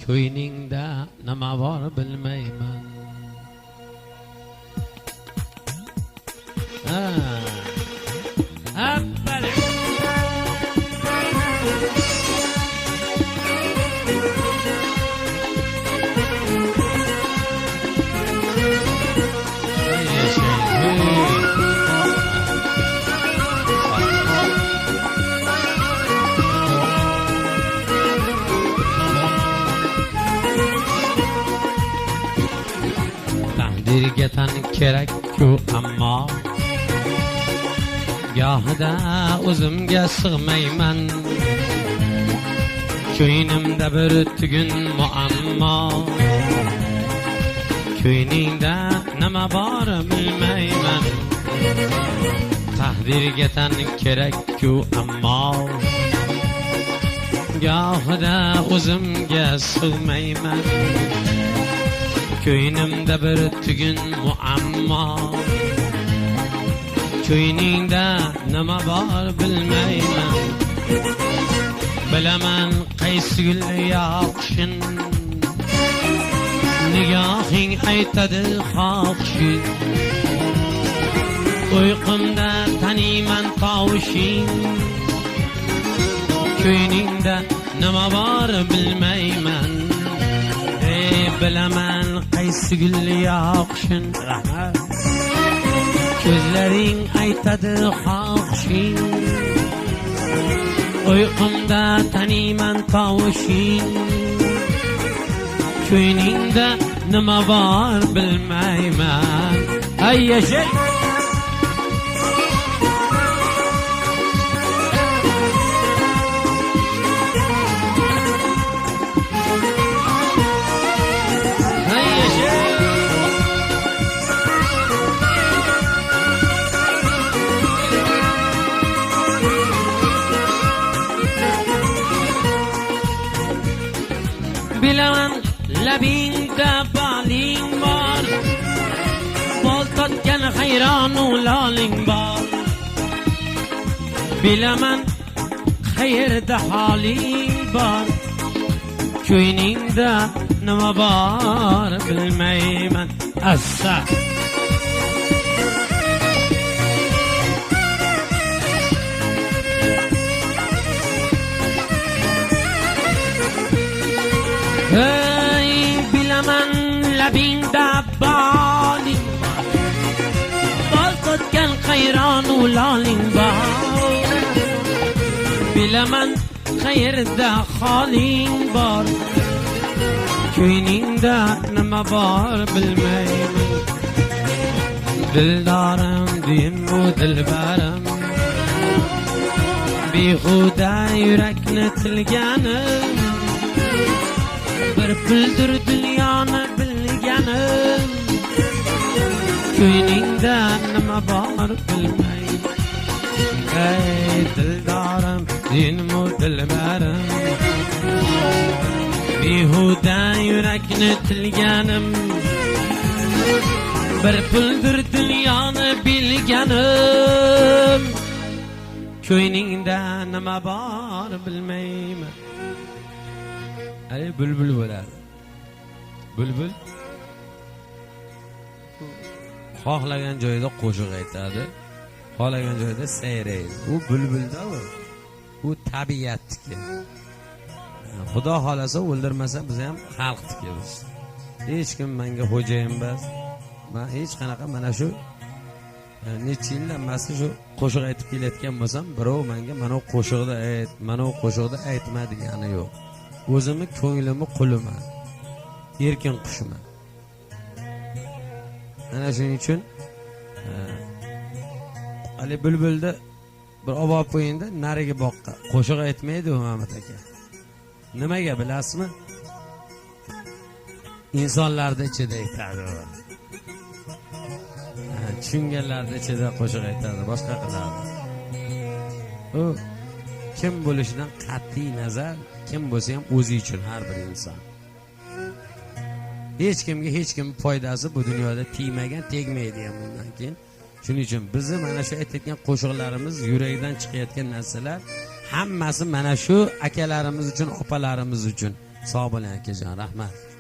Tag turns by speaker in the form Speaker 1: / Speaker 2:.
Speaker 1: ko'yningda nima bor bilmayman. Avvalo taqdirga tan kerak-ku, ammo gohida o'zimga sig'mayman. Ko'ynimda bir tugun muammo, ko'yningda nima bor bilmayman. Taqdirga tan kerak-ku, ammo gohida o'zimga sig'mayman. Ko'ynimda bir tugun muammo, ko'yningda nima bor bilmayman. Bilaman qaysi gul yoqshin, nigohing aytadi xohishin. Uyqumda taniyman tovushing, ko'yningda nima bor bilmayman. Bilaman qaysi gul yoqshin, rahmat. Ko'zlaring aytadi xohishing, uyqumda taniyman tovushing. Ko'yningda nima bor bilmayman. Ay yashay bilaman labingda baling bor, bol totgan hayronu loling bor. Bilaman qayerda holing bor, ko'yningda nima bor bilmayman. Assa hey, bilaman labingda baling bor, bol totgan qayronu loling bor. Bilaman qayerda holing bor, ko'yningda nima bor bilmayman. Dildorim deyim-u dilbarim, behuda yurakni tilganim. Bir puldir dunyoni bilganim, ko'yningda nima bor bilmayman. Ey dildorim deyim-u dilbarim, behuda yurakni tilganim. Bir puldir dunyoni bilganim, ko'yningda nima bor bilmayman. Ay bulbul bo'ladi. Bulbul xohlagan joyda qo'shiq aytadi, xohlagan joyda sayraydi. U bulbulda u tabiatniki. Xudo xolasa o'ldirmasa biz ham xalqniki biz. Hech kim menga xo'jayin emas. Men hech qanaqa mana shu necha yildan beri shu qo'shiq aytib kelayotgan bo'lsam, birov menga mana bu qo'shiqda ayt, mana bu qo'shiqda aytma degani yo'q. O'zimni ko'nglimni quliman, erkin qushiman. Ana shuning uchun Ali bulbulda bir olib qo'yingda nariga boqqa qo'shiq aytmaydi u Mamat aka. Nimaga bilasizmi? İnsanlarda ichida aytadi. Tushunganlarda ichida qo'shiq aytadi, boshqa qiladi. U kim bo'lishidan qat'iy nazar, kim bo'lsa ham o'zi uchun har bir inson. Hech kimga hech kim foydasi bu dunyoda tegmagan, tegmaydi ham bundan keyin. Shuning uchun bizni mana shu aytayotgan qo'shiqlarimiz, yurakdan chiqayotgan narsalar hammasi mana shu akalarimiz uchun, opalarimiz uchun. sog' bo'ling akajon, rahmat.